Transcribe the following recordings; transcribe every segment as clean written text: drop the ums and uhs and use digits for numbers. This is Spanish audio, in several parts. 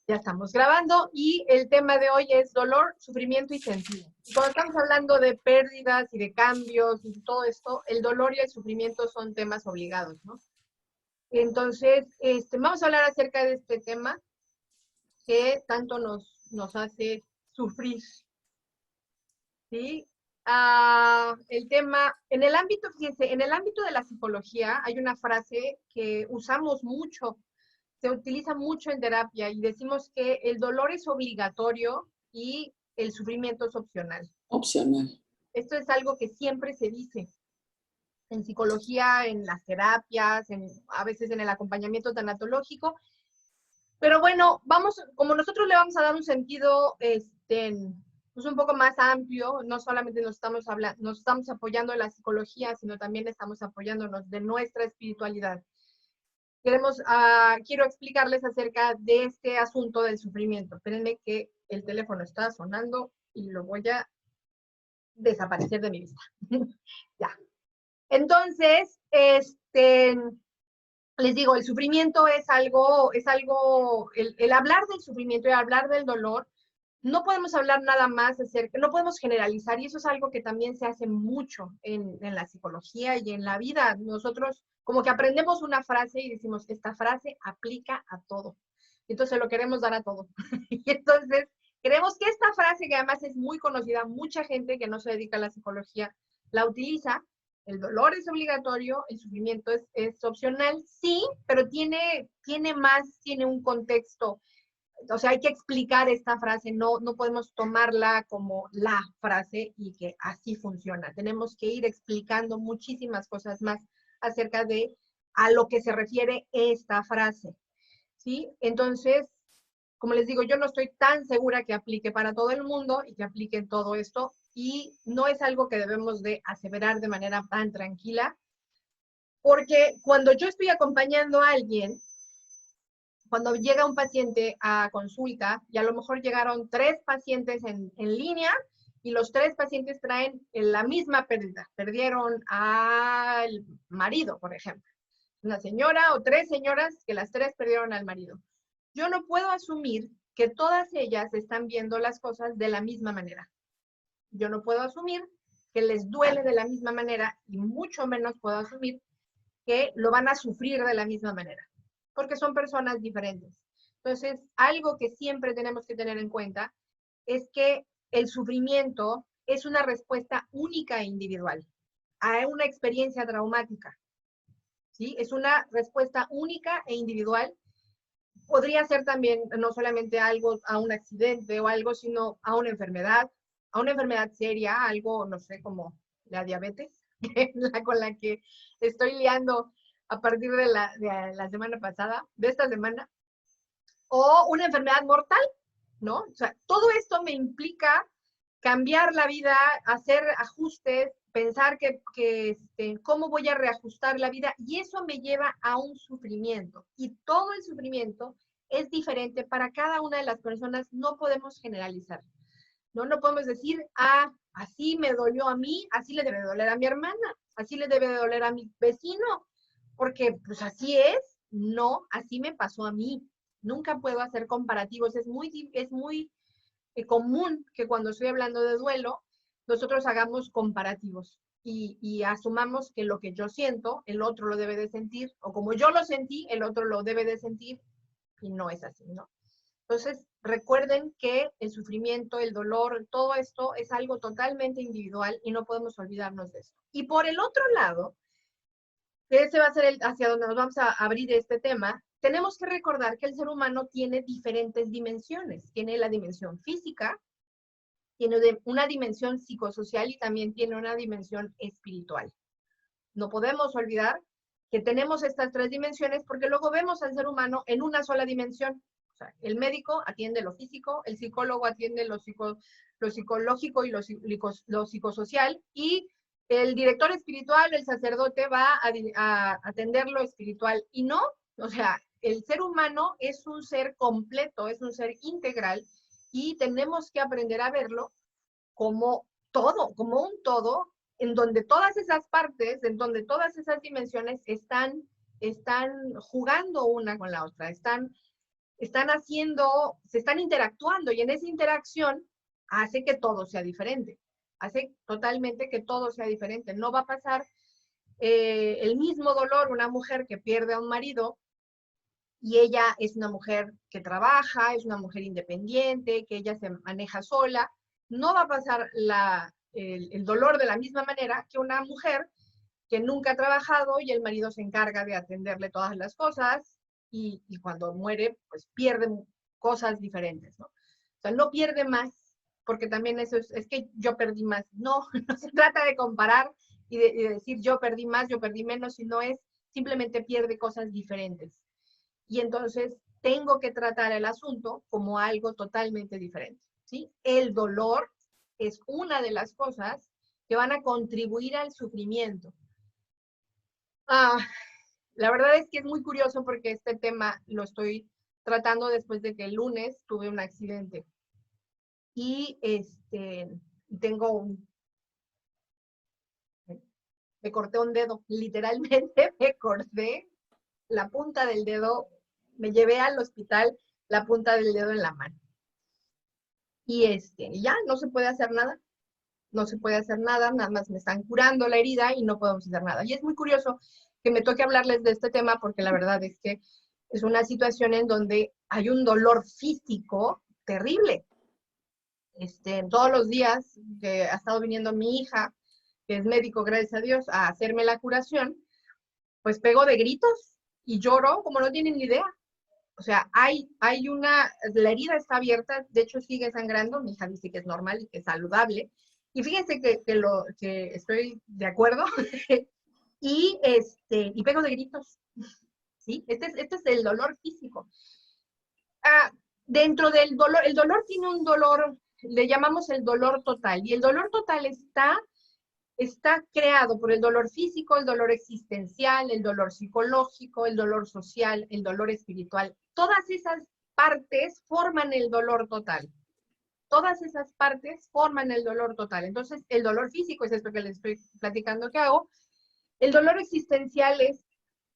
Ya estamos grabando y el tema de hoy es dolor, sufrimiento y sentido. Y cuando estamos hablando de pérdidas y de cambios y todo esto, el dolor y el sufrimiento son temas obligados, ¿no? Entonces, vamos a hablar acerca de este tema que tanto nos hace sufrir, ¿sí? El tema, en el ámbito, fíjense, en el ámbito de la psicología hay una frase que usamos mucho, se utiliza mucho en terapia y decimos que el dolor es obligatorio y el sufrimiento es opcional. Opcional. Esto es algo que siempre se dice en psicología, en las terapias, a veces en el acompañamiento tanatológico. Pero bueno, como nosotros le vamos a dar un sentido pues un poco más amplio, no solamente nos estamos apoyando en la psicología, sino también estamos apoyándonos de nuestra espiritualidad. Quiero explicarles acerca de este asunto del sufrimiento. Espérenme que el teléfono está sonando y lo voy a desaparecer de mi vista. Ya. Entonces, les digo, el sufrimiento es algo, el hablar del sufrimiento y hablar del dolor, no podemos hablar nada más acerca, no podemos generalizar, y eso es algo que también se hace mucho en la psicología y en la vida. Nosotros como que aprendemos una frase y decimos, esta frase aplica a todo. Entonces lo queremos dar a todo. Y entonces queremos que esta frase, que además es muy conocida, mucha gente que no se dedica a la psicología la utiliza. El dolor es obligatorio, el sufrimiento es opcional, sí, pero tiene un contexto. O sea, hay que explicar esta frase, no podemos tomarla como la frase y que así funciona. Tenemos que ir explicando muchísimas cosas más acerca de a lo que se refiere esta frase, ¿sí? Entonces, como les digo, yo no estoy tan segura que aplique para todo el mundo y que aplique en todo esto, y no es algo que debemos de aseverar de manera tan tranquila, porque cuando yo estoy acompañando a alguien, cuando llega un paciente a consulta, y a lo mejor llegaron 3 pacientes en línea, y los 3 pacientes traen la misma pérdida. Perdieron al marido, por ejemplo. Una señora o 3 señoras que las 3 perdieron al marido. Yo no puedo asumir que todas ellas están viendo las cosas de la misma manera. Yo no puedo asumir que les duele de la misma manera, y mucho menos puedo asumir que lo van a sufrir de la misma manera, porque son personas diferentes. Entonces, algo que siempre tenemos que tener en cuenta es que el sufrimiento es una respuesta única e individual a una experiencia traumática, ¿sí? Es una respuesta única e individual. Podría ser también no solamente algo a un accidente o algo, sino a una enfermedad seria, algo, no sé, como la diabetes, con la que estoy liando a partir de la semana pasada, de esta semana, o una enfermedad mortal, ¿no? O sea, todo esto me implica cambiar la vida, hacer ajustes, pensar cómo voy a reajustar la vida, y eso me lleva a un sufrimiento. Y todo el sufrimiento es diferente para cada una de las personas, no podemos generalizar. No podemos decir, así me dolió a mí, así le debe doler a mi hermana, así le debe de doler a mi vecino, porque pues así es. No, así me pasó a mí. Nunca puedo hacer comparativos. Es muy común que cuando estoy hablando de duelo, nosotros hagamos comparativos y asumamos que lo que yo siento, el otro lo debe de sentir, o como yo lo sentí, el otro lo debe de sentir, y no es así, ¿no? Entonces, recuerden que el sufrimiento, el dolor, todo esto es algo totalmente individual y no podemos olvidarnos de eso. Y por el otro lado, que ese va a ser hacia donde nos vamos a abrir este tema, tenemos que recordar que el ser humano tiene diferentes dimensiones. Tiene la dimensión física, tiene una dimensión psicosocial y también tiene una dimensión espiritual. No podemos olvidar que tenemos estas 3 dimensiones, porque luego vemos al ser humano en una sola dimensión. O sea, el médico atiende lo físico, el psicólogo atiende lo psicológico y lo psicosocial, y el director espiritual, el sacerdote, va a atender lo espiritual. Y no, o sea, el ser humano es un ser completo, es un ser integral, y tenemos que aprender a verlo como todo, como un todo, en donde todas esas partes, en donde todas esas dimensiones están jugando una con la otra, están se están interactuando y en esa interacción hace que todo sea diferente. Hace totalmente que todo sea diferente. No va a pasar el mismo dolor una mujer que pierde a un marido y ella es una mujer que trabaja, es una mujer independiente, que ella se maneja sola. No va a pasar el dolor de la misma manera que una mujer que nunca ha trabajado y el marido se encarga de atenderle todas las cosas y cuando muere, pues pierde cosas diferentes, ¿no? O sea, no pierde más, porque también eso es que yo perdí más. No, no se trata de comparar y de decir yo perdí más, yo perdí menos, sino es simplemente pierde cosas diferentes. Y entonces tengo que tratar el asunto como algo totalmente diferente, ¿sí? El dolor es una de las cosas que van a contribuir al sufrimiento. Ah, la verdad es que es muy curioso porque este tema lo estoy tratando después de que el lunes tuve un accidente. Y tengo me corté un dedo, literalmente me corté la punta del dedo, me llevé al hospital la punta del dedo en la mano. Y ya no se puede hacer nada, no se puede hacer nada, nada más me están curando la herida y no podemos hacer nada. Y es muy curioso que me toque hablarles de este tema porque la verdad es que es una situación en donde hay un dolor físico terrible. Todos los días que ha estado viniendo mi hija, que es médico, gracias a Dios, a hacerme la curación, pues pego de gritos y lloro como no tienen ni idea. O sea, la herida está abierta, de hecho sigue sangrando, mi hija dice que es normal y que es saludable. Y fíjense que estoy de acuerdo y pego de gritos, ¿sí? Este es el dolor físico. Dentro del dolor, el dolor tiene un dolor, le llamamos el dolor total, y el dolor total está creado por el dolor físico, el dolor existencial, el dolor psicológico, el dolor social, el dolor espiritual. Todas esas partes forman el dolor total. Todas esas partes forman el dolor total. Entonces, el dolor físico es esto que les estoy platicando que hago. El dolor existencial es,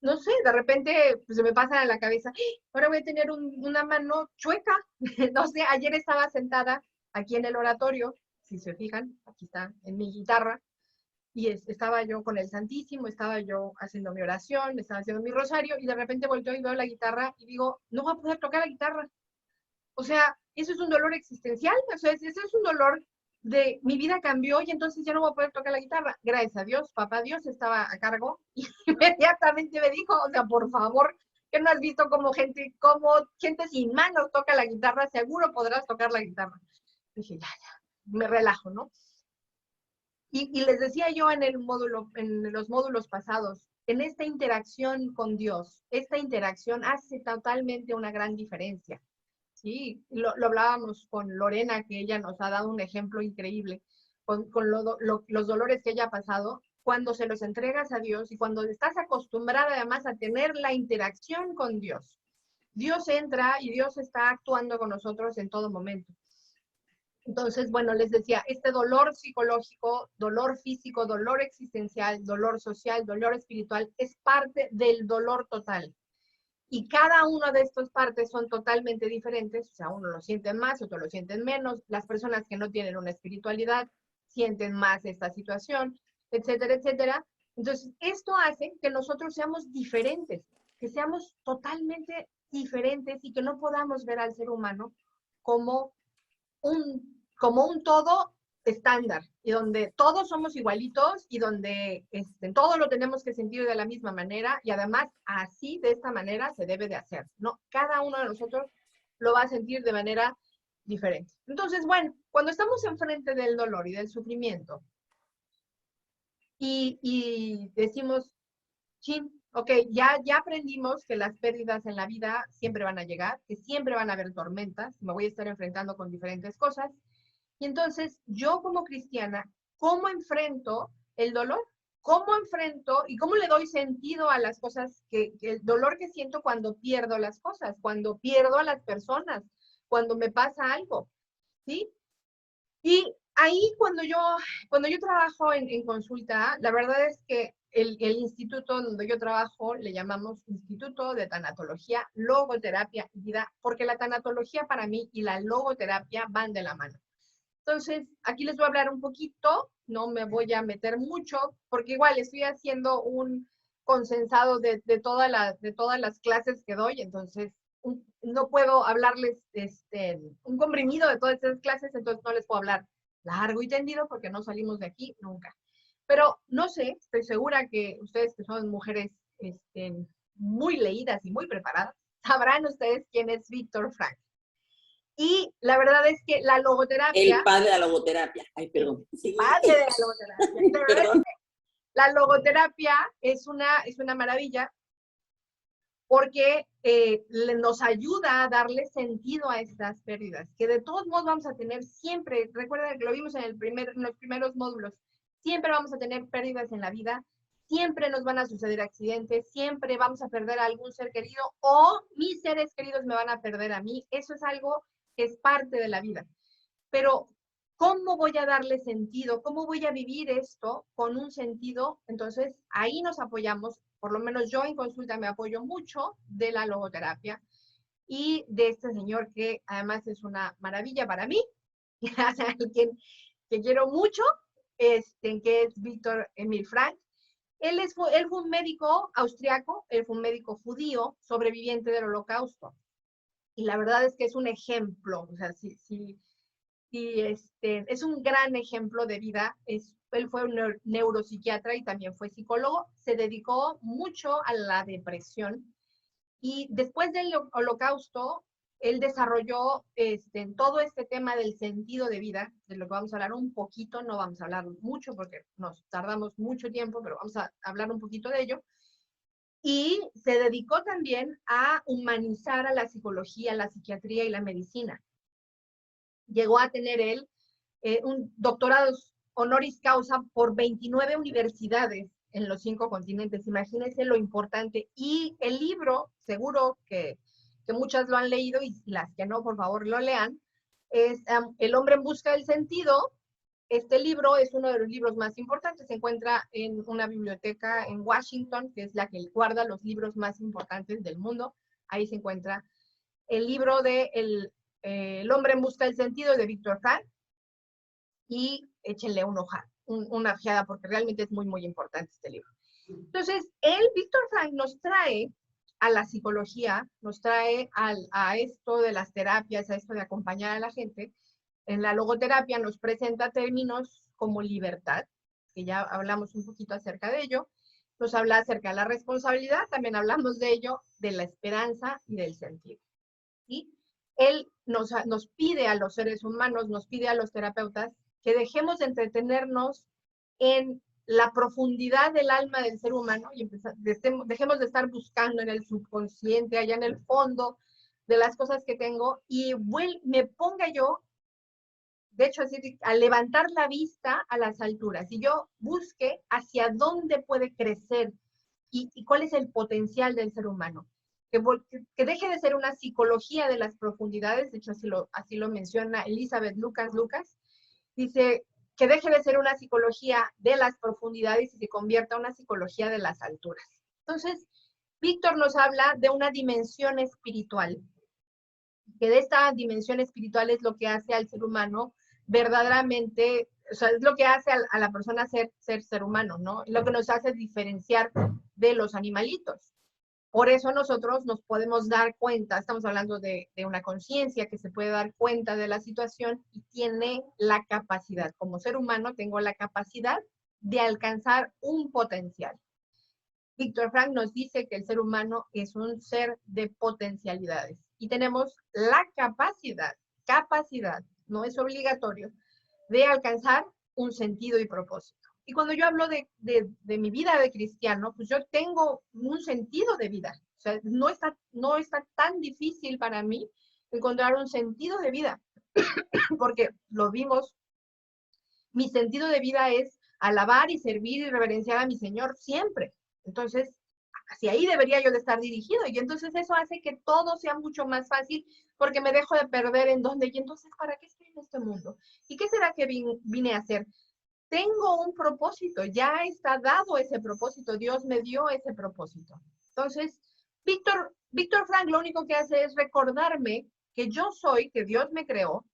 no sé, de repente pues, se me pasa a la cabeza, ahora voy a tener una mano chueca. No sé, ayer estaba sentada aquí en el oratorio, si se fijan, aquí está en mi guitarra, y estaba yo con el Santísimo, estaba yo haciendo mi oración, estaba haciendo mi rosario, y de repente volteo y veo la guitarra y digo, no voy a poder tocar la guitarra. O sea, eso es un dolor existencial, o sea, eso es un dolor de mi vida cambió y entonces ya no voy a poder tocar la guitarra. Gracias a Dios, papá Dios estaba a cargo y inmediatamente me dijo, o sea, por favor, que no has visto como gente sin manos toca la guitarra, seguro podrás tocar la guitarra. Dije, ya, me relajo, ¿no? Y les decía yo en los módulos pasados, en esta interacción con Dios, esta interacción hace totalmente una gran diferencia. Sí, lo hablábamos con Lorena, que ella nos ha dado un ejemplo increíble con los dolores que ella ha pasado, cuando se los entregas a Dios y cuando estás acostumbrada además a tener la interacción con Dios. Dios entra y Dios está actuando con nosotros en todo momento. Entonces, bueno, les decía, este dolor psicológico, dolor físico, dolor existencial, dolor social, dolor espiritual, es parte del dolor total. Y cada una de estas partes son totalmente diferentes, o sea, uno lo siente más, otro lo sienten menos. Las personas que no tienen una espiritualidad sienten más esta situación, etcétera, etcétera. Entonces, esto hace que nosotros seamos diferentes, que seamos totalmente diferentes y que no podamos ver al ser humano como como un todo estándar y donde todos somos igualitos y donde todo lo tenemos que sentir de la misma manera y además así, de esta manera, se debe de hacer, ¿no? Cada uno de nosotros lo va a sentir de manera diferente. Entonces, bueno, cuando estamos enfrente del dolor y del sufrimiento y decimos, chin, ok, ya aprendimos que las pérdidas en la vida siempre van a llegar, que siempre van a haber tormentas, me voy a estar enfrentando con diferentes cosas. Y entonces, yo como cristiana, ¿cómo enfrento el dolor? ¿Cómo enfrento y cómo le doy sentido a las cosas, el dolor que siento cuando pierdo las cosas, cuando pierdo a las personas, cuando me pasa algo? ¿Sí? Y ahí cuando yo trabajo en consulta, la verdad es que el instituto donde yo trabajo le llamamos Instituto de Tanatología, Logoterapia y Vida, porque la tanatología para mí y la logoterapia van de la mano. Entonces, aquí les voy a hablar un poquito, no me voy a meter mucho, porque igual estoy haciendo un consensado de todas las clases que doy, entonces no puedo hablarles un comprimido de todas estas clases, entonces no les puedo hablar largo y tendido porque no salimos de aquí nunca. Pero no sé, estoy segura que ustedes que son mujeres muy leídas y muy preparadas, sabrán ustedes quién es Víctor Frank. Y la verdad es que la logoterapia... El padre de la logoterapia. Ay, perdón. Sí. Padre de la logoterapia. La verdad es que la logoterapia es una maravilla porque nos ayuda a darle sentido a estas pérdidas, que de todos modos vamos a tener siempre, recuerden que lo vimos en los primeros módulos, siempre vamos a tener pérdidas en la vida, siempre nos van a suceder accidentes, siempre vamos a perder a algún ser querido o mis seres queridos me van a perder a mí, eso es algo que es parte de la vida. Pero, ¿cómo voy a darle sentido? ¿Cómo voy a vivir esto con un sentido? Entonces, ahí nos apoyamos, por lo menos yo en consulta me apoyo mucho de la logoterapia y de este señor que además es una maravilla para mí, alguien que quiero mucho, que es Víctor Emil Frank. Él fue un médico austriaco, él fue un médico judío, sobreviviente del Holocausto. Y la verdad es que es un ejemplo, o sea, es un gran ejemplo de vida. Él fue un neuropsiquiatra y también fue psicólogo. Se dedicó mucho a la depresión y después del Holocausto, él desarrolló todo este tema del sentido de vida, de lo que vamos a hablar un poquito, no vamos a hablar mucho porque nos tardamos mucho tiempo, pero vamos a hablar un poquito de ello. Y se dedicó también a humanizar a la psicología, la psiquiatría y la medicina. Llegó a tener él un doctorado honoris causa por 29 universidades en los 5 continentes. Imagínense lo importante. Y el libro, seguro que muchas lo han leído y las que no, por favor, lo lean, es El hombre en busca del sentido. Este libro es uno de los libros más importantes. Se encuentra en una biblioteca en Washington, que es la que guarda los libros más importantes del mundo. Ahí se encuentra el libro de El hombre en busca del sentido de Víctor Frank. Y échenle una ojeada porque realmente es muy, muy importante este libro. Entonces, Víctor Frank nos trae a la psicología, nos trae a esto de las terapias, a esto de acompañar a la gente. En la logoterapia nos presenta términos como libertad, que ya hablamos un poquito acerca de ello. Nos habla acerca de la responsabilidad, también hablamos de ello, de la esperanza y del sentido. ¿Sí? Él nos pide a los seres humanos, nos pide a los terapeutas que dejemos de entretenernos en la profundidad del alma del ser humano y dejemos de estar buscando en el subconsciente, allá en el fondo de las cosas que tengo y me ponga yo, de hecho, así, a levantar la vista a las alturas y yo busque hacia dónde puede crecer y cuál es el potencial del ser humano. Que deje de ser una psicología de las profundidades, de hecho así lo menciona Elizabeth Lucas, dice que deje de ser una psicología de las profundidades y se convierta en una psicología de las alturas. Entonces, Víctor nos habla de una dimensión espiritual, que de esta dimensión espiritual es lo que hace al ser humano verdaderamente, o sea, es lo que hace a la persona ser humano, ¿no? Lo que nos hace diferenciar de los animalitos. Por eso nosotros nos podemos dar cuenta, estamos hablando de una conciencia que se puede dar cuenta de la situación y tiene la capacidad, como ser humano tengo la capacidad de alcanzar un potencial. Víctor Frank nos dice que el ser humano es un ser de potencialidades y tenemos la capacidad, no es obligatorio, de alcanzar un sentido y propósito. Y cuando yo hablo de mi vida de cristiano, pues yo tengo un sentido de vida. O sea, no está tan difícil para mí encontrar un sentido de vida, porque lo vimos, mi sentido de vida es alabar y servir y reverenciar a mi Señor siempre. Entonces, hacia ahí debería yo de estar dirigido. Y entonces eso hace que todo sea mucho más fácil porque me dejo de perder en dónde. Y entonces, ¿para qué estoy en este mundo? ¿Y qué será que vine a hacer? tengo un propósito, ya está dado ese propósito, Dios me dio ese propósito. Entonces, Víctor Frank lo único que hace es recordarme que yo soy, que Dios me creó.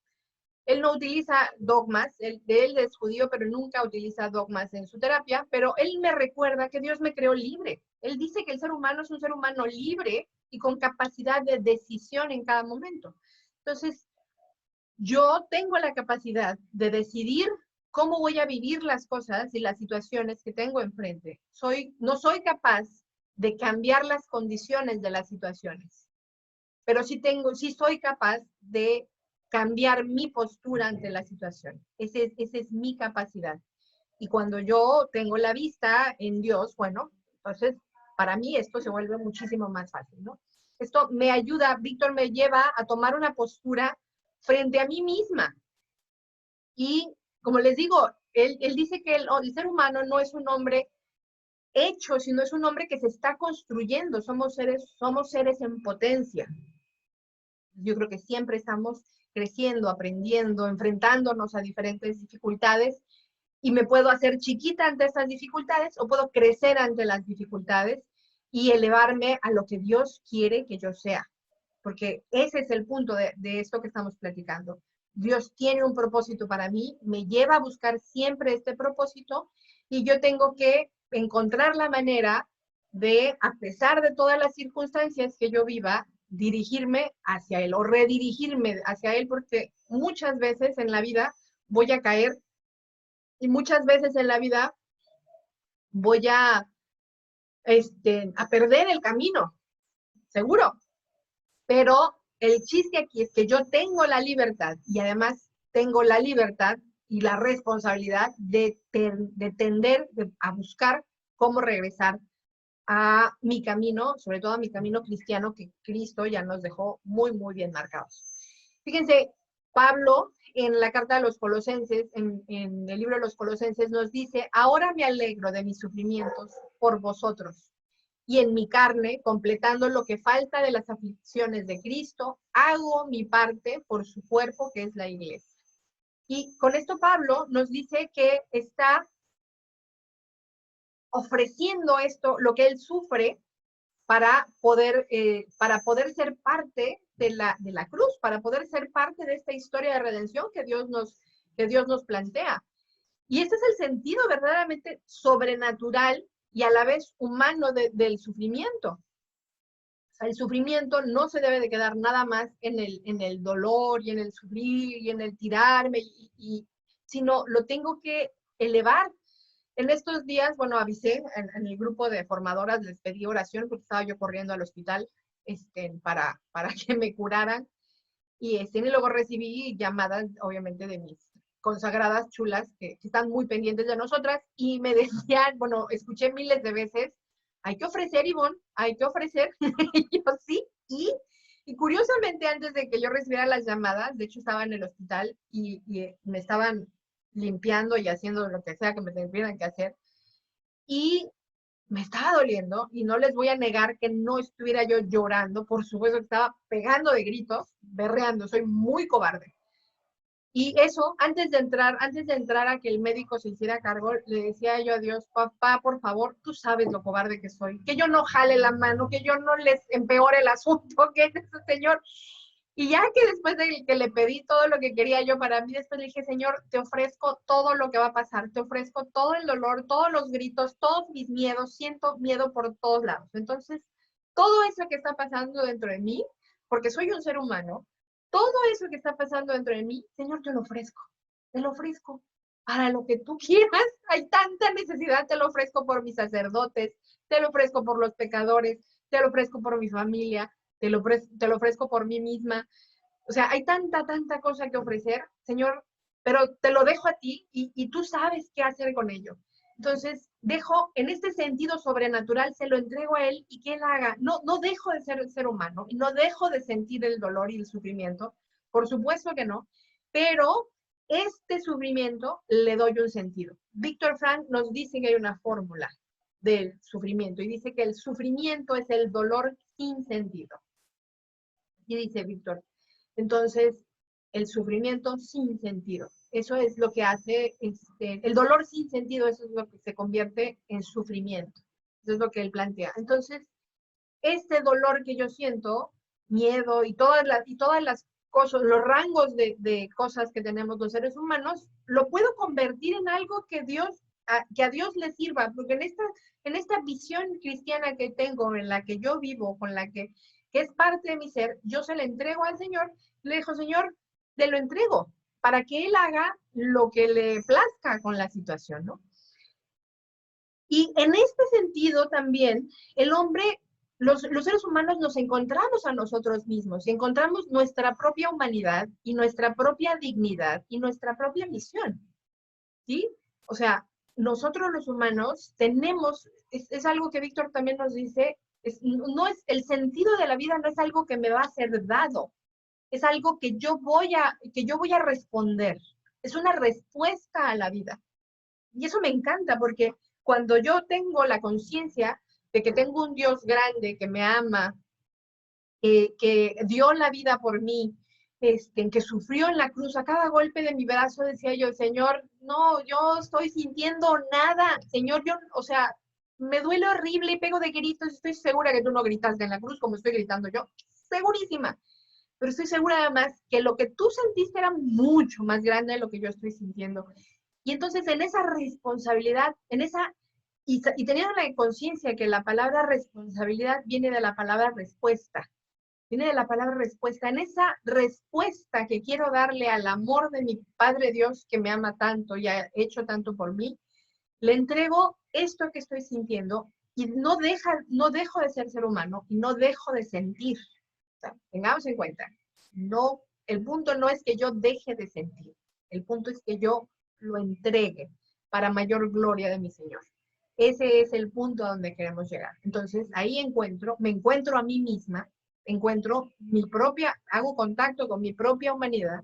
Él no utiliza dogmas, él es judío, pero nunca utiliza dogmas en su terapia, pero él me recuerda que Dios me creó libre. Él dice que el ser humano es un ser humano libre y con capacidad de decisión en cada momento. Entonces, yo tengo la capacidad de decidir cómo voy a vivir las cosas y las situaciones que tengo enfrente. No soy capaz de cambiar las condiciones de las situaciones, pero sí soy capaz de cambiar mi postura ante la situación. Esa es mi capacidad. Y cuando yo tengo la vista en Dios, bueno, entonces para mí esto se vuelve muchísimo más fácil, ¿no? Esto me ayuda, Víctor me lleva a tomar una postura frente a mí misma. Y como les digo, él dice que el ser humano no es un hombre hecho, sino es un hombre que se está construyendo. Somos seres en potencia. Yo creo que siempre estamos creciendo, aprendiendo, enfrentándonos a diferentes dificultades y me puedo hacer chiquita ante estas dificultades o puedo crecer ante las dificultades y elevarme a lo que Dios quiere que yo sea. Porque ese es el punto de esto que estamos platicando. Dios tiene un propósito para mí, me lleva a buscar siempre este propósito y yo tengo que encontrar la manera de, a pesar de todas las circunstancias que yo viva, dirigirme hacia Él o redirigirme hacia Él, porque muchas veces en la vida voy a caer y muchas veces en la vida voy a perder el camino, seguro. Pero el chiste aquí es que yo tengo la libertad y además tengo la libertad y la responsabilidad de tender a buscar cómo regresar a mi camino, sobre todo a mi camino cristiano que Cristo ya nos dejó muy, muy bien marcados. Fíjense, Pablo en la carta de los Colosenses, en el libro de los Colosenses nos dice, ahora me alegro de mis sufrimientos por vosotros y en mi carne, completando lo que falta de las aflicciones de Cristo, hago mi parte por su cuerpo, que es la iglesia. Y con esto Pablo nos dice que está ofreciendo esto, lo que él sufre, para poder ser parte de la cruz, para poder ser parte de esta historia de redención que Dios nos plantea. Y ese es el sentido verdaderamente sobrenatural y a la vez humano del sufrimiento. O sea, el sufrimiento no se debe de quedar nada más en el dolor y en el sufrir y en el tirarme, sino lo tengo que elevar. En estos días, bueno, avisé en el grupo de formadoras, les pedí oración porque estaba yo corriendo al hospital para que me curaran. Y luego recibí llamadas, obviamente, de mis consagradas chulas que están muy pendientes de nosotras y me decían, bueno, escuché miles de veces, hay que ofrecer, Ivonne, hay que ofrecer. Y yo sí, y curiosamente antes de que yo recibiera las llamadas, de hecho estaba en el hospital y me estaban limpiando y haciendo lo que sea que me tuvieran que hacer. Y me estaba doliendo y no les voy a negar que no estuviera yo llorando, por supuesto que estaba pegando de gritos, berreando, soy muy cobarde. Y eso, antes de entrar a que el médico se hiciera cargo, le decía yo a Dios, papá, por favor, tú sabes lo cobarde que soy, que yo no jale la mano, que yo no les empeore el asunto, que este señor. Y ya que después de que le pedí todo lo que quería yo para mí, después le dije, Señor, te ofrezco todo lo que va a pasar, te ofrezco todo el dolor, todos los gritos, todos mis miedos, siento miedo por todos lados. Entonces, todo eso que está pasando dentro de mí, porque soy un ser humano, todo eso que está pasando dentro de mí, Señor, te lo ofrezco para lo que tú quieras. Hay tanta necesidad, te lo ofrezco por mis sacerdotes, te lo ofrezco por los pecadores, te lo ofrezco por mi familia, te lo ofrezco por mí misma. O sea, hay tanta cosa que ofrecer, Señor, pero te lo dejo a ti y tú sabes qué hacer con ello. Entonces, dejo, en este sentido sobrenatural, se lo entrego a Él y que Él haga. No dejo de ser el ser humano, y no dejo de sentir el dolor y el sufrimiento, por supuesto que no, pero este sufrimiento le doy un sentido. Víctor Frank nos dice que hay una fórmula del sufrimiento y dice que el sufrimiento es el dolor sin sentido. Y dice Víctor, entonces, el sufrimiento sin sentido. Eso es lo que hace, el dolor sin sentido, eso es lo que se convierte en sufrimiento. Eso es lo que él plantea. Entonces, este dolor que yo siento, miedo y todas las cosas, los rangos de cosas que tenemos los seres humanos, lo puedo convertir en algo que a Dios le sirva, porque en esta visión cristiana que tengo, en la que yo vivo, con la que es parte de mi ser, yo se la entrego al Señor, le digo, Señor, te lo entrego, para que Él haga lo que le plazca con la situación, ¿no? Y en este sentido también, el hombre, los seres humanos nos encontramos a nosotros mismos, y encontramos nuestra propia humanidad y nuestra propia dignidad y nuestra propia misión, ¿sí? O sea, nosotros los humanos tenemos, es algo que Víctor también nos dice, no es, el sentido de la vida no es algo que me va a ser dado, es algo que yo voy a responder, es una respuesta a la vida. Y eso me encanta porque cuando yo tengo la conciencia de que tengo un Dios grande que me ama, que dio la vida por mí, que sufrió en la cruz, a cada golpe de mi brazo decía yo, Señor, no, yo estoy sintiendo nada, Señor, yo, o sea, me duele horrible y pego de gritos, estoy segura que tú no gritaste en la cruz como estoy gritando yo, segurísima, pero estoy segura además que lo que tú sentiste era mucho más grande de lo que yo estoy sintiendo. Y entonces en esa responsabilidad, y teniendo la conciencia que la palabra responsabilidad viene de la palabra respuesta, viene de la palabra respuesta, en esa respuesta que quiero darle al amor de mi Padre Dios que me ama tanto y ha hecho tanto por mí, le entrego esto que estoy sintiendo y no dejo de ser humano y no dejo de sentir. O sea, tengamos en cuenta, no, el punto no es que yo deje de sentir, el punto es que yo lo entregue para mayor gloria de mi Señor. Ese es el punto a donde queremos llegar. Entonces, ahí me encuentro a mí misma, hago contacto con mi propia humanidad,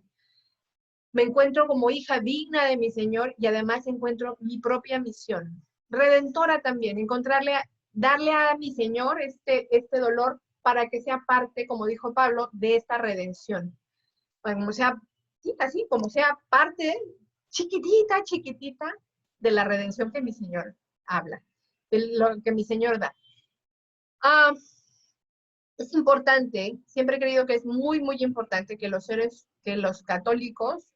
me encuentro como hija digna de mi Señor y además encuentro mi propia misión. Redentora también, darle a mi Señor este dolor para que sea parte, como dijo Pablo, de esta redención. Para como sea, así, como sea parte chiquitita, chiquitita de la redención que mi Señor habla, de lo que mi Señor da. Es importante, siempre he creído que es muy, muy importante que los católicos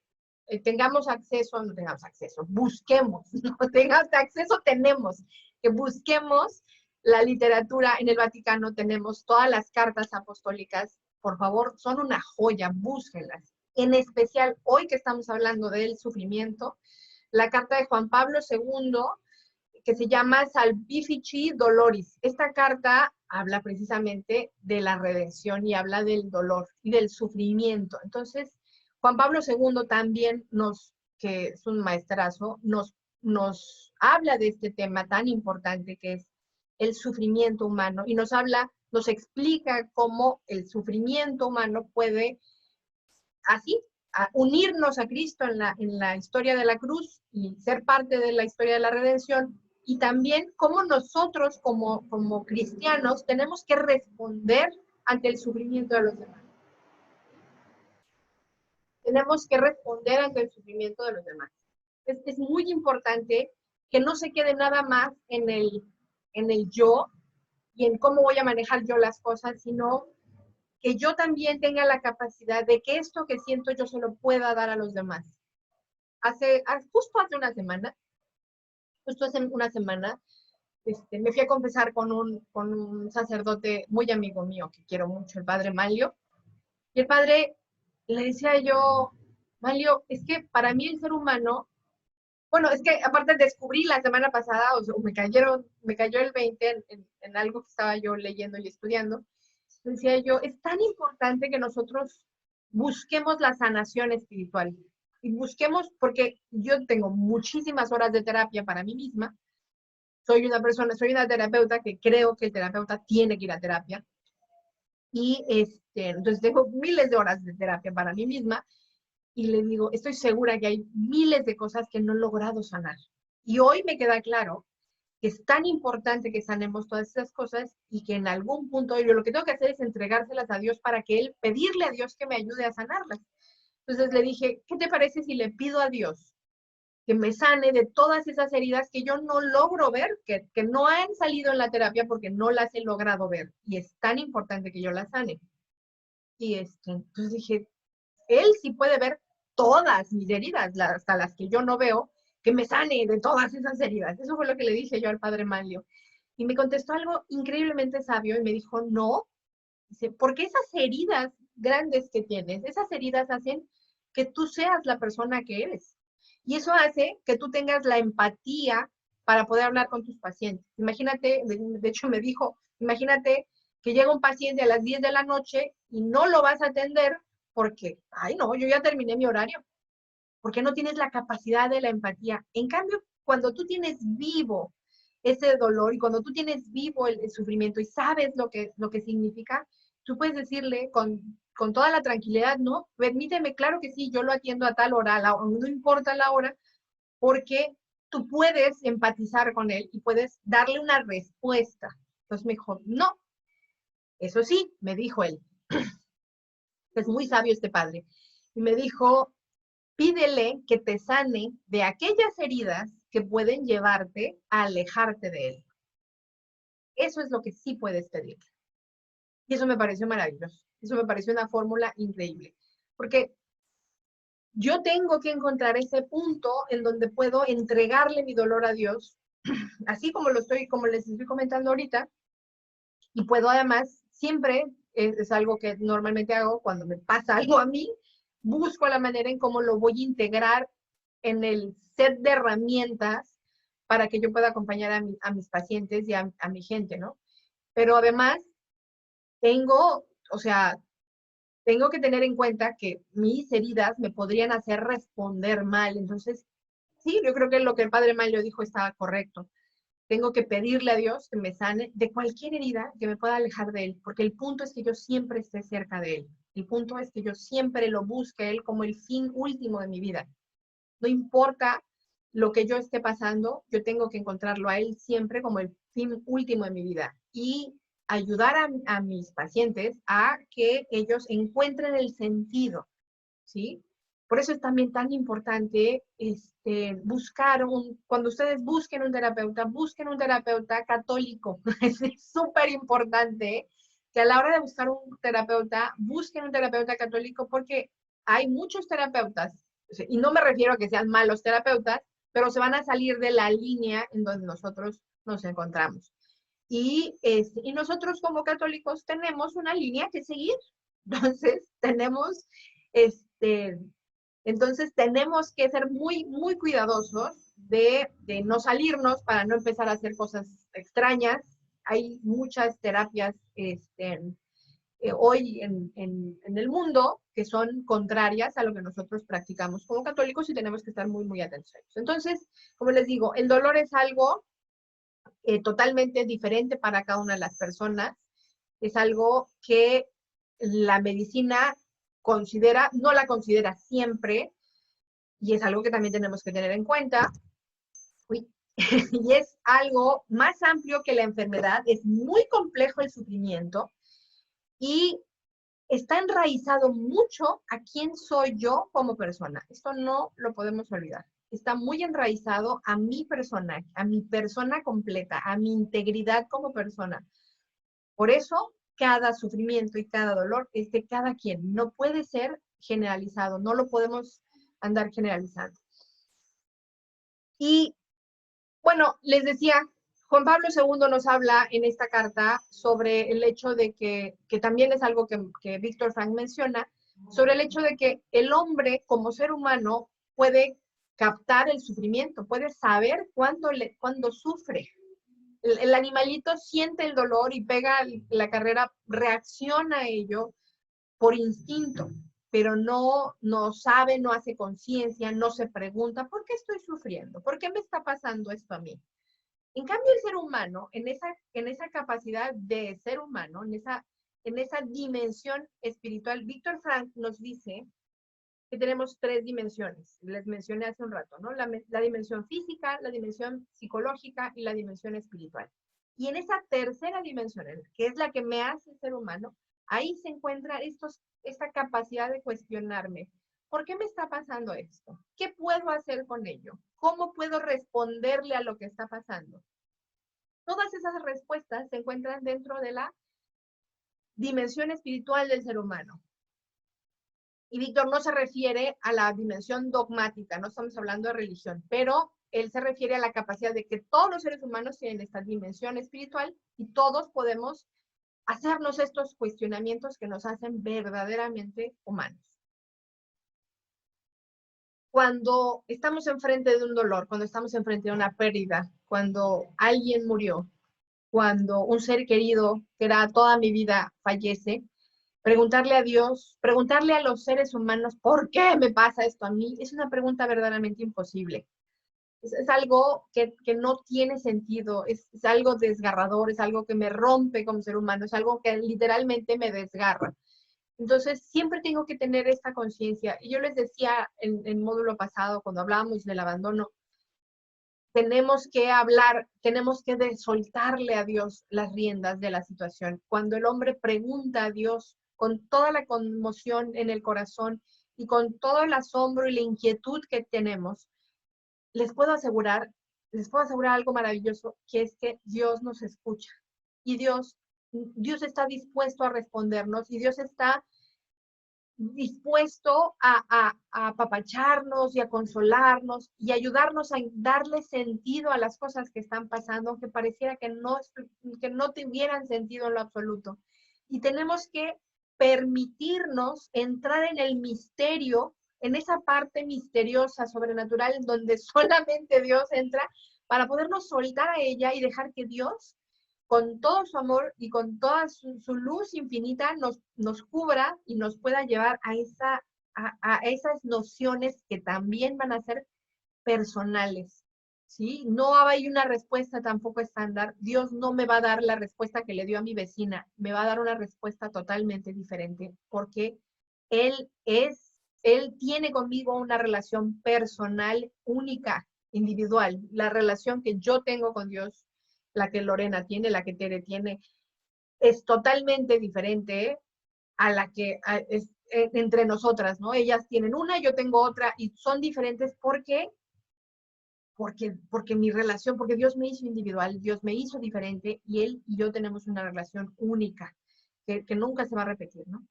tengamos acceso, no tengamos acceso, busquemos, no tengamos acceso, tenemos, que busquemos la literatura en el Vaticano, tenemos todas las cartas apostólicas, por favor, son una joya, búsquenlas. En especial, hoy que estamos hablando del sufrimiento, la carta de Juan Pablo II, que se llama Salvifici Doloris. Esta carta habla precisamente de la redención y habla del dolor y del sufrimiento. Entonces, Juan Pablo II también que es un maestrazo, nos habla de este tema tan importante que es el sufrimiento humano y nos explica cómo el sufrimiento humano puede así unirnos a Cristo en la historia de la cruz y ser parte de la historia de la redención, y también cómo nosotros como cristianos tenemos que responder ante el sufrimiento de los demás. Tenemos que responder ante el sufrimiento de los demás. Es muy importante que no se quede nada más en el yo y en cómo voy a manejar yo las cosas, sino que yo también tenga la capacidad de que esto que siento yo se lo pueda dar a los demás. Justo hace una semana, me fui a confesar con un sacerdote muy amigo mío, que quiero mucho, el padre Manlio, y el padre le decía yo, Manlio, es que para mí el ser humano, bueno, es que aparte descubrí la semana pasada, o sea, me cayó el 20 en algo que estaba yo leyendo y estudiando, decía yo, es tan importante que nosotros busquemos la sanación espiritual y busquemos, porque yo tengo muchísimas horas de terapia para mí misma, soy una terapeuta que creo que el terapeuta tiene que ir a terapia y entonces tengo miles de horas de terapia para mí misma y le digo, estoy segura que hay miles de cosas que no he logrado sanar. Y hoy me queda claro que es tan importante que sanemos todas esas cosas y que en algún punto yo lo que tengo que hacer es entregárselas a Dios para que pedirle a Dios que me ayude a sanarlas. Entonces le dije, ¿qué te parece si le pido a Dios que me sane de todas esas heridas que yo no logro ver, que no han salido en la terapia porque no las he logrado ver? Y es tan importante que yo las sane. Y entonces dije, él sí puede ver todas mis heridas, hasta las que yo no veo, que me sane de todas esas heridas. Eso fue lo que le dije yo al padre Manlio. Y me contestó algo increíblemente sabio y me dijo, no, dice, porque esas heridas grandes que tienes, esas heridas hacen que tú seas la persona que eres. Y eso hace que tú tengas la empatía para poder hablar con tus pacientes. Imagínate, de hecho me dijo, imagínate que llega un paciente a las 10 de la noche y no lo vas a atender porque, ay no, yo ya terminé mi horario, porque no tienes la capacidad de la empatía. En cambio, cuando tú tienes vivo ese dolor y cuando tú tienes vivo el sufrimiento y sabes lo que significa, tú puedes decirle con toda la tranquilidad, no, permíteme, claro que sí, yo lo atiendo a tal hora, no importa la hora, porque tú puedes empatizar con él y puedes darle una respuesta. Entonces me dijo, no, eso sí, me dijo él, es muy sabio este padre, y me dijo, pídele que te sane de aquellas heridas que pueden llevarte a alejarte de él. Eso es lo que sí puedes pedir. Y eso me pareció maravilloso. Eso me pareció una fórmula increíble. Porque yo tengo que encontrar ese punto en donde puedo entregarle mi dolor a Dios, así como como les estoy comentando ahorita, y puedo además, siempre es algo que normalmente hago cuando me pasa algo a mí, busco la manera en cómo lo voy a integrar en el set de herramientas para que yo pueda acompañar a mis pacientes y a mi gente, ¿no? Pero además tengo, o sea, tengo que tener en cuenta que mis heridas me podrían hacer responder mal. Entonces, sí, yo creo que lo que el padre Mayo dijo estaba correcto. Tengo que pedirle a Dios que me sane de cualquier herida que me pueda alejar de Él, porque el punto es que yo siempre esté cerca de Él. El punto es que yo siempre lo busque a Él como el fin último de mi vida. No importa lo que yo esté pasando, yo tengo que encontrarlo a Él siempre como el fin último de mi vida. Y ayudar a mis pacientes a que ellos encuentren el sentido, ¿sí? Por eso es también tan importante buscar cuando ustedes busquen un terapeuta católico. Es súper importante que a la hora de buscar un terapeuta, busquen un terapeuta católico porque hay muchos terapeutas, y no me refiero a que sean malos terapeutas, pero se van a salir de la línea en donde nosotros nos encontramos. Y nosotros como católicos tenemos una línea que seguir. Entonces, este, entonces tenemos que ser muy, muy cuidadosos de no salirnos para no empezar a hacer cosas extrañas. Hay muchas terapias hoy en el mundo que son contrarias a lo que nosotros practicamos como católicos y tenemos que estar muy, muy atentos. Entonces, como les digo, el dolor es algo totalmente diferente para cada una de las personas. Es algo que la medicina considera, no la considera siempre, y es algo que también tenemos que tener en cuenta. Uy. Y es algo más amplio que la enfermedad, es muy complejo el sufrimiento y está enraizado mucho a quién soy yo como persona. Esto no lo podemos olvidar. Está muy enraizado a mi persona, a mi persona completa, a mi integridad como persona. Por eso, cada sufrimiento y cada dolor es de cada quien. No puede ser generalizado, no lo podemos andar generalizando. Y bueno, les decía, Juan Pablo II nos habla en esta carta sobre el hecho de que también es algo que Víctor Frank menciona, sobre el hecho de que el hombre como ser humano puede captar el sufrimiento, puede saber cuándo sufre. El animalito siente el dolor y pega la carrera, reacciona a ello por instinto, pero no sabe, no hace conciencia, no se pregunta, ¿por qué estoy sufriendo? ¿Por qué me está pasando esto a mí? En cambio, el ser humano, en esa capacidad de ser humano, en esa dimensión espiritual, Víctor Frank nos dice que tenemos tres dimensiones. Les mencioné hace un rato, ¿no? La dimensión física, la dimensión psicológica y la dimensión espiritual. Y en esa tercera dimensión, que es la que me, hace ser humano, ahí se encuentra esta capacidad de cuestionarme. ¿por qué me está pasando esto? ¿Qué puedo hacer con ello? ¿Cómo puedo responderle a lo que está pasando? Todas esas respuestas se encuentran dentro de la dimensión espiritual del ser humano. Y Víctor no se refiere a la dimensión dogmática, no estamos hablando de religión, pero él se refiere a la capacidad de que todos los seres humanos tienen esta dimensión espiritual y todos podemos hacernos estos cuestionamientos que nos hacen verdaderamente humanos. Cuando estamos enfrente de un dolor, cuando estamos enfrente de una pérdida, cuando alguien murió, cuando un ser querido, que era toda mi vida, fallece, preguntarle a Dios, preguntarle a los seres humanos, ¿por qué me pasa esto a mí? Es una pregunta verdaderamente imposible. Es algo que no tiene sentido, es algo desgarrador, es algo que me rompe como ser humano, es algo que literalmente me desgarra. Entonces, siempre tengo que tener esta conciencia. Y yo les decía en el módulo pasado, cuando hablábamos del abandono, tenemos que hablar, tenemos que soltarle a Dios las riendas de la situación. Cuando el hombre pregunta a Dios con toda la conmoción en el corazón y con todo el asombro y la inquietud que tenemos, les puedo asegurar algo maravilloso, que es que Dios nos escucha y Dios está dispuesto a respondernos y Dios está dispuesto a apapacharnos y a consolarnos y ayudarnos a darle sentido a las cosas que están pasando, aunque pareciera que no tuvieran sentido en lo absoluto. Y tenemos que permitirnos entrar en el misterio, en esa parte misteriosa, sobrenatural, en donde solamente Dios entra, para podernos soltar a ella y dejar que Dios, con todo su amor y con toda su luz infinita, nos cubra y nos pueda llevar a esas nociones que también van a ser personales, ¿sí? No hay una respuesta tampoco estándar. Dios no me va a dar la respuesta que le dio a mi vecina, me va a dar una respuesta totalmente diferente, porque Él tiene conmigo una relación personal única, individual. La relación que yo tengo con Dios, la que Lorena tiene, la que Tere tiene, es totalmente diferente a la que es entre nosotras, ¿no? Ellas tienen una, yo tengo otra, y son diferentes porque mi relación, porque Dios me hizo individual, Dios me hizo diferente, y Él y yo tenemos una relación única, que nunca se va a repetir, ¿no?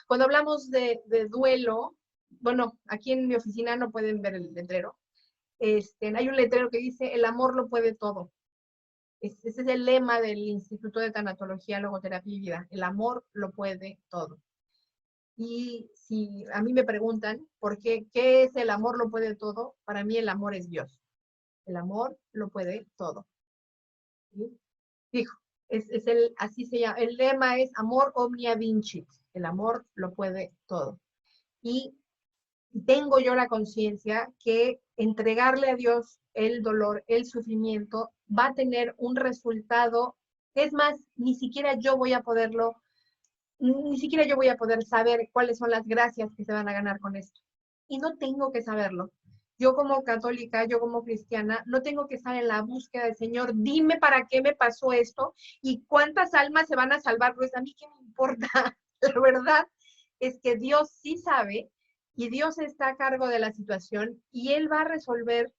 Cuando hablamos de duelo, bueno, aquí en mi oficina no pueden ver el letrero, hay un letrero que dice, el amor lo puede todo. Ese es el lema del Instituto de Tanatología, Logoterapia y Vida. El amor lo puede todo. Y si a mí me preguntan por qué es el amor lo puede todo, para mí el amor es Dios. El amor lo puede todo. ¿Sí? Dijo, así se llama, el lema es amor omnia vincit. El amor lo puede todo. Y tengo yo la conciencia que entregarle a Dios el dolor, el sufrimiento, va a tener un resultado. Es más, ni siquiera yo voy a poder saber cuáles son las gracias que se van a ganar con esto. Y no tengo que saberlo. Yo como católica, yo como cristiana, no tengo que estar en la búsqueda del Señor, dime para qué me pasó esto y cuántas almas se van a salvar, pues a mí qué me importa. La verdad es que Dios sí sabe y Dios está a cargo de la situación y Él va a resolver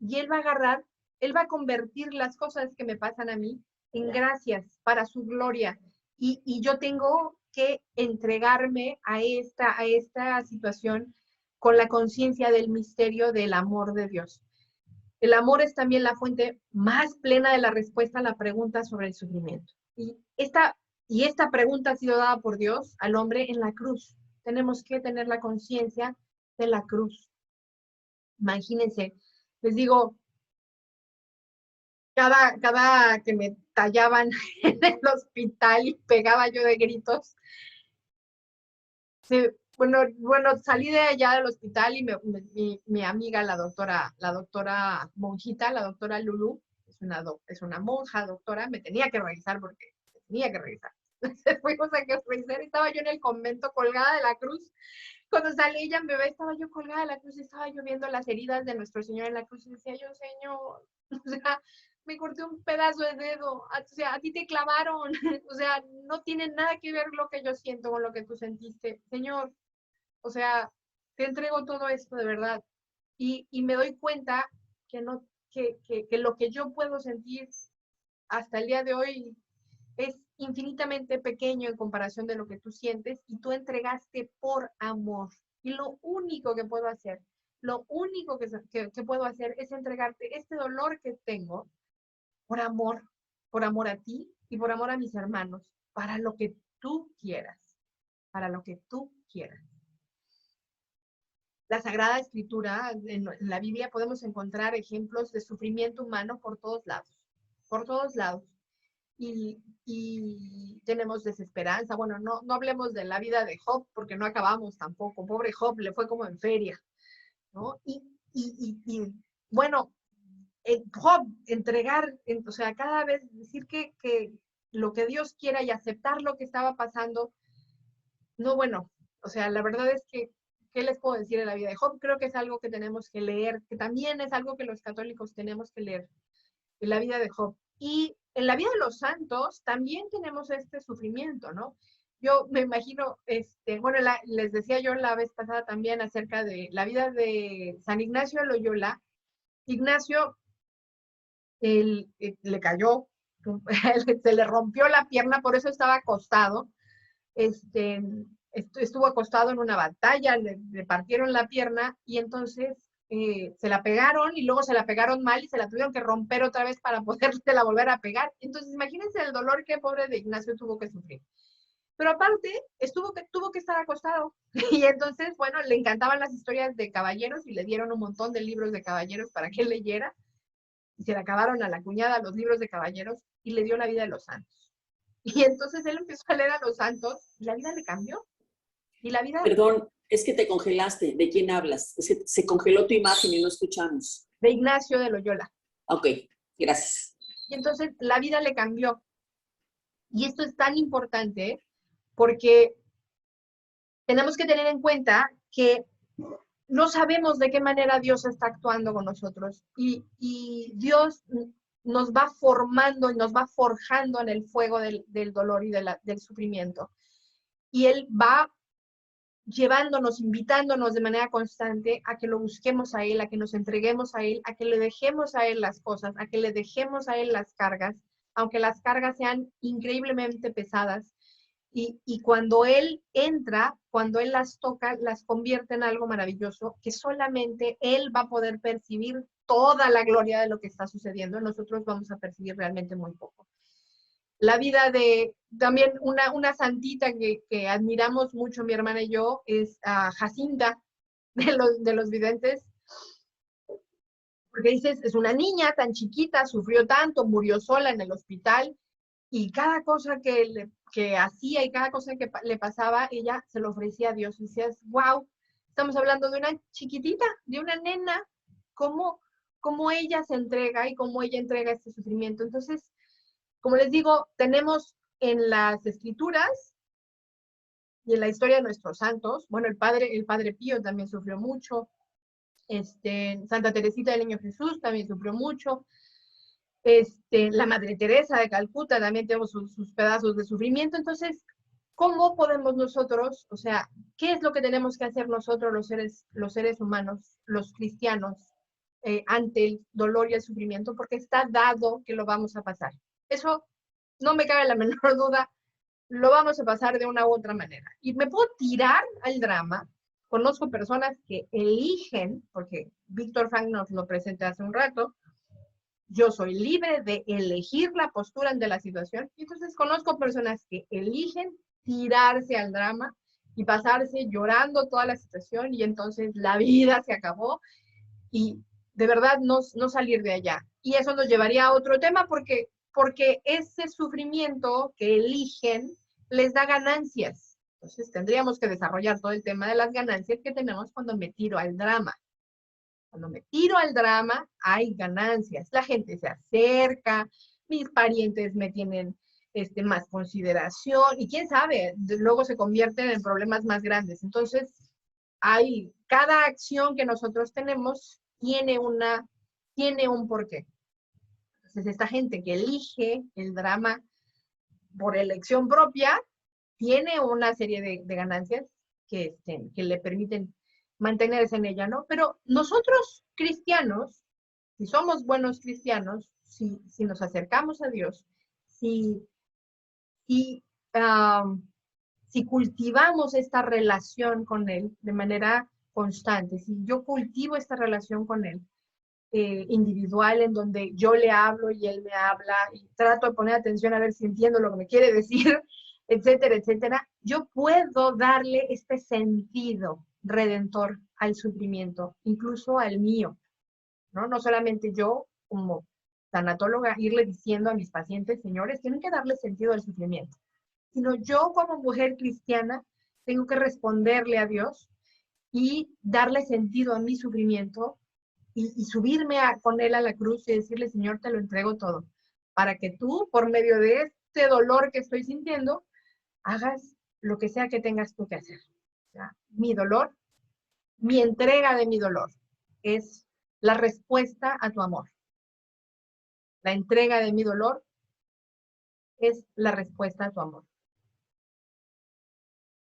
y Él va a agarrar, Él va a convertir las cosas que me pasan a mí en gracias para su gloria. Y yo tengo que entregarme a esta situación con la conciencia del misterio del amor de Dios. El amor es también la fuente más plena de la respuesta a la pregunta sobre el sufrimiento. Y esta pregunta ha sido dada por Dios al hombre en la cruz. Tenemos que tener la conciencia de la cruz. Imagínense, les digo, cada que me tallaban en el hospital y pegaba yo de gritos, sí, bueno, salí de allá del hospital y mi amiga, la doctora Monjita, la doctora Lulu, es una monja doctora, me tenía que revisar porque tenía que revisar. Entonces fuimos a que revisar, estaba yo en el convento colgada de la cruz. Cuando salí ella me ve, estaba yo colgada de la cruz, estaba yo viendo las heridas de nuestro Señor en la cruz y decía yo, Señor, o sea, me corté un pedazo de dedo, o sea, a ti te clavaron, o sea, no tiene nada que ver lo que yo siento con lo que tú sentiste, Señor, O sea, te entrego todo esto de verdad. Y me doy cuenta que, no, que lo que yo puedo sentir hasta el día de hoy es infinitamente pequeño en comparación de lo que tú sientes y tú entregaste por amor. Y lo único que puedo hacer, lo único que puedo hacer es entregarte este dolor que tengo por amor a ti y por amor a mis hermanos, para lo que tú quieras, para lo que tú quieras. La Sagrada Escritura, en la Biblia podemos encontrar ejemplos de sufrimiento humano por todos lados, por todos lados. Y tenemos desesperanza. Bueno, no hablemos de la vida de Job, porque no acabamos tampoco. Pobre Job, le fue como en feria, ¿no? Y bueno, Job, entregar, o sea, cada vez decir que lo que Dios quiera y aceptar lo que estaba pasando, no, bueno, o sea, la verdad es que, ¿qué les puedo decir de la vida de Job? Creo que es algo que tenemos que leer, que también es algo que los católicos tenemos que leer, en la vida de Job. Y en la vida de los santos también tenemos este sufrimiento, ¿no? Yo me imagino, bueno, les decía yo la vez pasada también acerca de la vida de San Ignacio de Loyola. Ignacio, le cayó, se le rompió la pierna, por eso estaba acostado. Estuvo acostado en una batalla, le partieron la pierna y entonces se la pegaron y luego se la pegaron mal y se la tuvieron que romper otra vez para podérsela volver a pegar. Entonces imagínense el dolor que pobre de Ignacio tuvo que sufrir. Pero aparte, tuvo que estar acostado. Y entonces, bueno, le encantaban las historias de caballeros y le dieron un montón de libros de caballeros para que él leyera. Y se le acabaron a la cuñada los libros de caballeros y le dio la vida de los santos. Y entonces él empezó a leer a los santos y la vida le cambió. Y la vida Perdón, es que te congelaste. ¿De quién hablas? Es que se congeló tu imagen y no escuchamos. de Ignacio de Loyola. Ok, gracias. Y entonces la vida le cambió. Y esto es tan importante porque tenemos que tener en cuenta que no sabemos de qué manera Dios está actuando con nosotros. Y Dios nos va formando y nos va forjando en el fuego del dolor y del sufrimiento. Y Él va llevándonos, invitándonos de manera constante a que lo busquemos a Él, a que nos entreguemos a Él, a que le dejemos a Él las cosas, a que le dejemos a Él las cargas, aunque las cargas sean increíblemente pesadas. Y cuando Él entra, cuando Él las toca, las convierte en algo maravilloso, que solamente Él va a poder percibir toda la gloria de lo que está sucediendo. Nosotros vamos a percibir realmente muy poco. La vida de también una santita que admiramos mucho mi hermana y yo es Jacinta de los videntes, porque dices, es una niña tan chiquita, sufrió tanto, murió sola en el hospital y cada cosa que hacía y cada cosa que le pasaba, ella se lo ofrecía a Dios. Y decías, wow, estamos hablando de una chiquitita, de una nena, cómo ella se entrega y cómo ella entrega este sufrimiento. Entonces, como les digo, tenemos en las escrituras y en la historia de nuestros santos, bueno, el padre Pío también sufrió mucho, Santa Teresita del Niño Jesús también sufrió mucho, la Madre Teresa de Calcuta también tenemos sus pedazos de sufrimiento. Entonces, ¿cómo podemos nosotros, o sea, qué es lo que tenemos que hacer nosotros los seres humanos, los cristianos, ante el dolor y el sufrimiento? Porque está dado que lo vamos a pasar. Eso no me cabe la menor duda, lo vamos a pasar de una u otra manera. Y me puedo tirar al drama. Conozco personas que eligen, porque Víctor Frank nos lo presenté hace un rato, yo soy libre de elegir la postura ante la situación. Y entonces conozco personas que eligen tirarse al drama y pasarse llorando toda la situación y entonces la vida se acabó y de verdad no salir de allá. Y eso nos llevaría a otro tema porque ese sufrimiento que eligen les da ganancias. Entonces tendríamos que desarrollar todo el tema de las ganancias que tenemos cuando me tiro al drama. Cuando me tiro al drama, hay ganancias. La gente se acerca, mis parientes me tienen más consideración y quién sabe, luego se convierten en problemas más grandes. Entonces, cada acción que nosotros tenemos tiene un porqué. Entonces, esta gente que elige el drama por elección propia tiene una serie de ganancias que le permiten mantenerse en ella, ¿no? Pero nosotros cristianos, si somos buenos cristianos, si nos acercamos a Dios, si, si, um, si cultivamos esta relación con Él de manera constante, si yo cultivo esta relación con Él, individual, en donde yo le hablo y Él me habla, y trato de poner atención a ver si entiendo lo que me quiere decir, etcétera, etcétera, yo puedo darle este sentido redentor al sufrimiento, incluso al mío, ¿no? No solamente yo, como tanatóloga, irle diciendo a mis pacientes, señores, tienen que darle sentido al sufrimiento, sino yo como mujer cristiana tengo que responderle a Dios y darle sentido a mi sufrimiento y subirme con Él a la cruz y decirle, Señor, te lo entrego todo, para que tú, por medio de este dolor que estoy sintiendo, hagas lo que sea que tengas tú que hacer. O sea, mi dolor, mi entrega de mi dolor, es la respuesta a tu amor. La entrega de mi dolor es la respuesta a tu amor.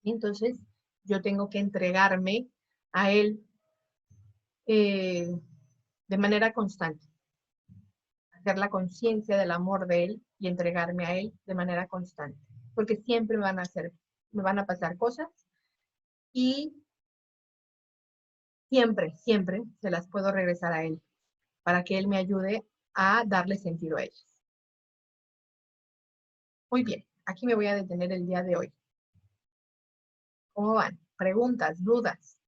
Y entonces, yo tengo que entregarme a Él de manera constante. Hacer la conciencia del amor de Él y entregarme a Él de manera constante. Porque siempre me van a pasar cosas y siempre, siempre se las puedo regresar a Él para que Él me ayude a darle sentido a ellas. Muy bien, aquí me voy a detener el día de hoy. ¿Cómo van? ¿Preguntas, dudas?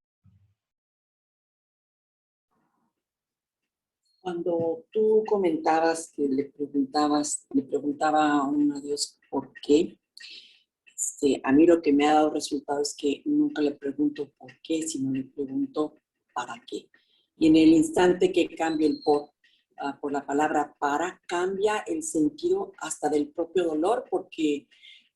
Cuando tú comentabas que le preguntaba a un Dios por qué, a mí lo que me ha dado resultado es que nunca le pregunto por qué, sino le pregunto para qué. Y en el instante que cambio el por la palabra para, cambia el sentido hasta del propio dolor, porque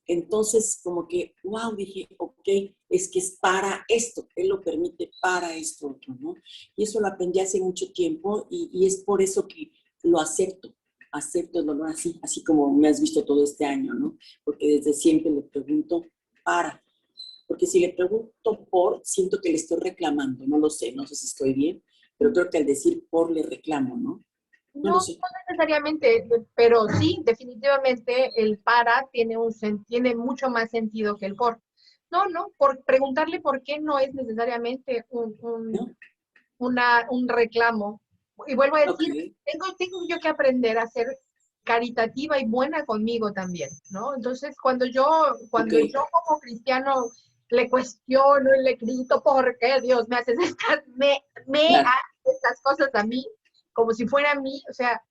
entonces como que, wow, dije, ok, es que es para esto, Él lo permite para esto otro, ¿no? Y eso lo aprendí hace mucho tiempo y es por eso que lo acepto el dolor así como me has visto todo este año, ¿no? Porque desde siempre le pregunto para, porque si le pregunto por, siento que le estoy reclamando, no lo sé, no sé si estoy bien, pero creo que al decir por le reclamo, ¿no? No No, lo no sé. necesariamente, pero sí, definitivamente el para tiene mucho más sentido que el por. No, por preguntarle por qué no es necesariamente ¿No? un reclamo. Y vuelvo a decir, Ok, tengo yo que aprender a ser caritativa y buena conmigo también, ¿no? Entonces, ok, cuando yo como cristiano le cuestiono y le grito, ¿por qué Dios me haces me claro, hace estas cosas a mí? Como si fuera a mí, o sea,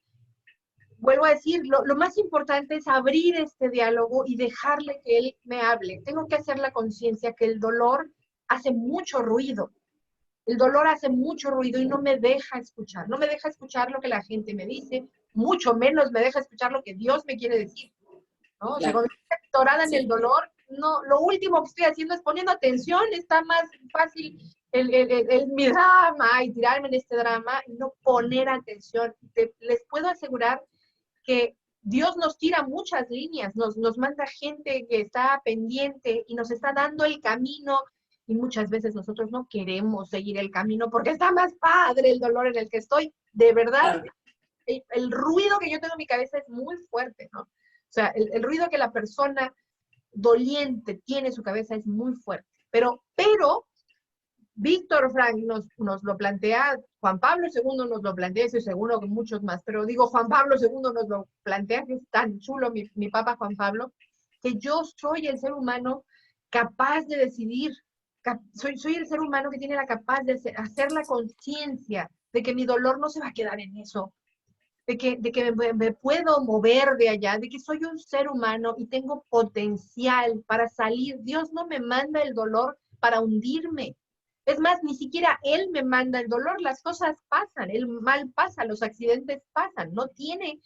vuelvo a decir, lo más importante es abrir este diálogo y dejarle que él me hable. Tengo que hacer la conciencia que el dolor hace mucho ruido. El dolor hace mucho ruido y no me deja escuchar. No me deja escuchar lo que la gente me dice, mucho menos me deja escuchar lo que Dios me quiere decir, ¿no? O sea, claro, cuando estoy atorada en el sí, dolor, no, lo último que estoy haciendo es poniendo atención. Está más fácil mi drama y tirarme en este drama y no poner atención. Les puedo asegurar que Dios nos tira muchas líneas, nos manda gente que está pendiente y nos está dando el camino y muchas veces nosotros no queremos seguir el camino porque está más padre el dolor en el que estoy. De verdad, claro, el ruido que yo tengo en mi cabeza es muy fuerte, ¿no? O sea, el ruido que la persona doliente tiene en su cabeza es muy fuerte. Pero Víctor Frank nos lo plantea, Juan Pablo II nos lo plantea, estoy seguro que muchos más, pero digo, Juan Pablo II nos lo plantea, que es tan chulo mi Papa Juan Pablo, que yo soy el ser humano capaz de decidir, soy el ser humano que tiene la capaz de hacer la conciencia de que mi dolor no se va a quedar en eso, de que me puedo mover de allá, de que soy un ser humano y tengo potencial para salir. Dios no me manda el dolor para hundirme. Es más, ni siquiera Él me manda el dolor, las cosas pasan, el mal pasa, los accidentes pasan, no tiene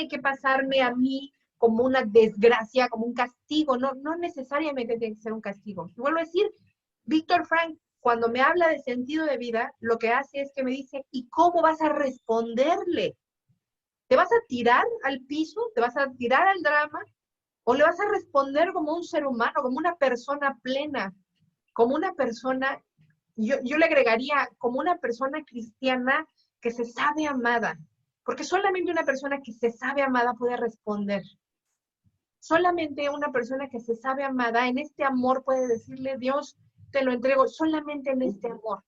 que pasarme a mí como una desgracia, como un castigo, no necesariamente tiene que ser un castigo. Y vuelvo a decir, Víctor Frank, cuando me habla de sentido de vida, lo que hace es que me dice, ¿y cómo vas a responderle? ¿Te vas a tirar al piso? ¿Te vas a tirar al drama? ¿O le vas a responder como un ser humano, como una persona plena, como una persona, yo le agregaría como una persona cristiana que se sabe amada, porque solamente una persona que se sabe amada puede responder. Solamente una persona que se sabe amada, en este amor puede decirle, Dios, te lo entrego, solamente en este amor,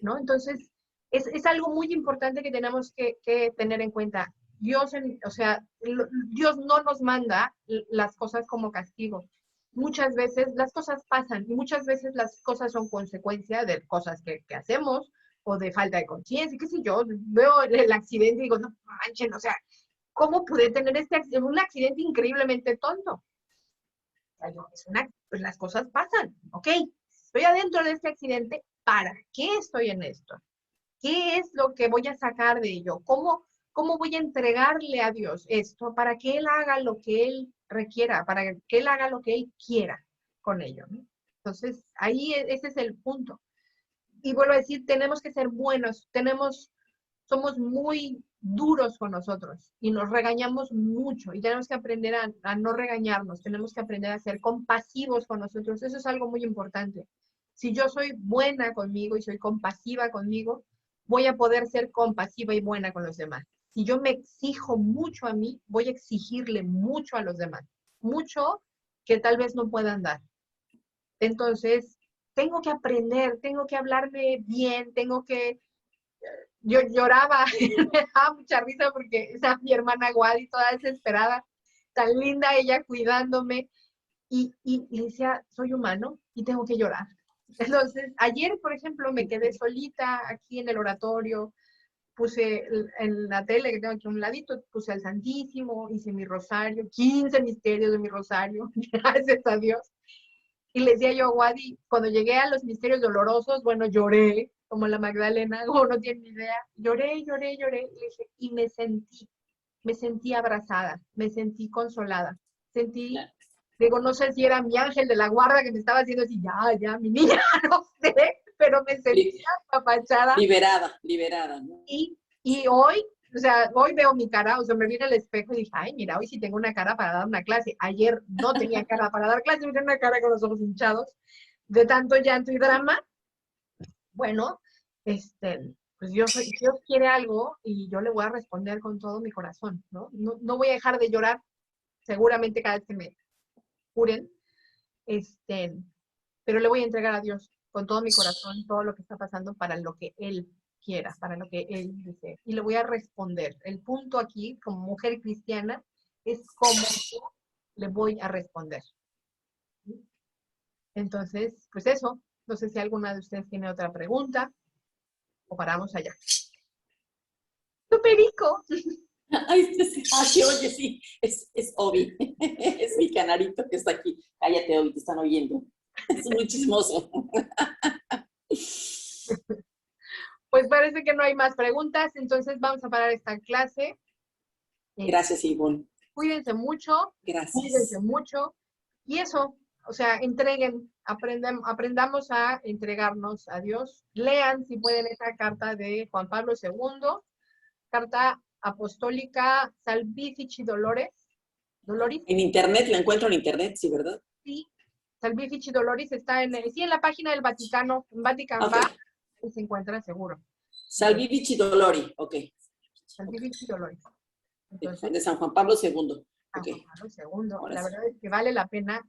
¿no? Entonces, es algo muy importante que tenemos que tener en cuenta. Dios, o sea, Dios no nos manda las cosas como castigo. Muchas veces las cosas pasan y muchas veces las cosas son consecuencia de cosas que hacemos o de falta de conciencia, qué sé yo. Veo el accidente y digo, no manchen, o sea, ¿cómo pude tener un accidente increíblemente tonto? Pues las cosas pasan, ¿ok? Estoy adentro de este accidente, ¿para qué estoy en esto? ¿Qué es lo que voy a sacar de ello? ¿Cómo voy a entregarle a Dios esto para que Él haga lo que Él requiera, para que Él haga lo que Él quiera con ello, ¿no? Entonces, ahí ese es el punto. Y vuelvo a decir, tenemos que ser buenos, somos muy duros con nosotros y nos regañamos mucho y tenemos que aprender a no regañarnos, tenemos que aprender a ser compasivos con nosotros. Eso es algo muy importante. Si yo soy buena conmigo y soy compasiva conmigo, voy a poder ser compasiva y buena con los demás. Si yo me exijo mucho a mí, voy a exigirle mucho a los demás, mucho que tal vez no puedan dar. Entonces, tengo que aprender, tengo que hablarme bien, yo lloraba, me daba mucha risa porque esa mi hermana Wadi toda desesperada, tan linda ella cuidándome, y le decía, soy humano y tengo que llorar. Entonces, ayer, por ejemplo, me quedé solita aquí en el oratorio, puse en la tele que tengo aquí a un ladito, puse al Santísimo, hice mi rosario, 15 misterios de mi rosario, gracias a Dios. Y le decía yo a Wadi, cuando llegué a los misterios dolorosos, bueno, lloré, como la Magdalena, como no tiene ni idea, lloré, y le dije, y me sentí abrazada, me sentí consolada, digo, no sé si era mi ángel de la guarda que me estaba haciendo así, ya, mi niña, no sé, pero me sentí apapachada. Liberada, ¿no? Y hoy, o sea, hoy veo mi cara, o sea, me vi en el espejo y dije, ay, mira, hoy sí tengo una cara para dar una clase. Ayer no tenía cara para dar clase, tenía una cara con los ojos hinchados de tanto llanto y drama. Bueno, pues Dios quiere algo y yo le voy a responder con todo mi corazón, ¿no? No voy a dejar de llorar, seguramente cada vez que me curen, pero le voy a entregar a Dios con todo mi corazón todo lo que está pasando para lo que Él quiera, para lo que Él desee. Y le voy a responder. El punto aquí, como mujer cristiana, es cómo le voy a responder. Entonces, pues eso. No sé si alguna de ustedes tiene otra pregunta o paramos allá. ¡Tu perico! Ay, oye, sí, es Obi, es mi canarito que está aquí. Cállate, Obi, te están oyendo. Es muy chismoso. Pues parece que no hay más preguntas, entonces vamos a parar esta clase. Gracias, Ivonne. Cuídense mucho. Gracias. Cuídense mucho. Y eso, o sea, aprendamos a entregarnos a Dios. Lean, si pueden, esa carta de Juan Pablo II, carta apostólica Salvifici Doloris. En internet, la encuentro en internet, sí, ¿verdad? Sí, Salvifici Doloris está en la página del Vaticano, en Vatican Okay. Va, y se encuentra seguro. Salvifici Dolori, ok. Salvifici Doloris. Entonces, de San Juan Pablo II. Okay. Juan Pablo II. La verdad es que vale la pena.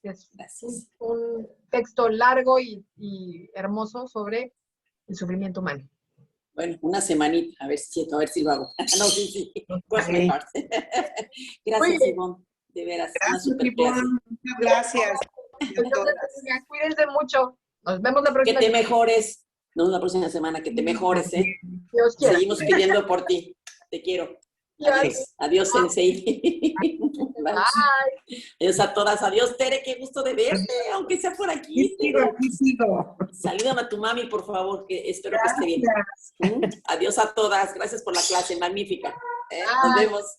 Es Gracias. un texto largo y hermoso sobre el sufrimiento humano. Bueno, una semanita, a ver si lo hago. No, sí. Okay. Gracias, Ivonne. De veras, gracias, una super clase. Muchas gracias. Cuídense mucho. Nos vemos la próxima semana. Que te mejores. Nos vemos la próxima semana. Que te mejores, ¿eh? Dios quiera. Seguimos pidiendo por ti. Te quiero. Adiós, Sensei. Bye. Adiós a todas. Adiós, Tere. Qué gusto de verte, aunque sea por aquí. Aquí sigo. Salúdame a tu mami, por favor, que espero que esté bien. Adiós a todas. Gracias por la clase magnífica. Nos vemos.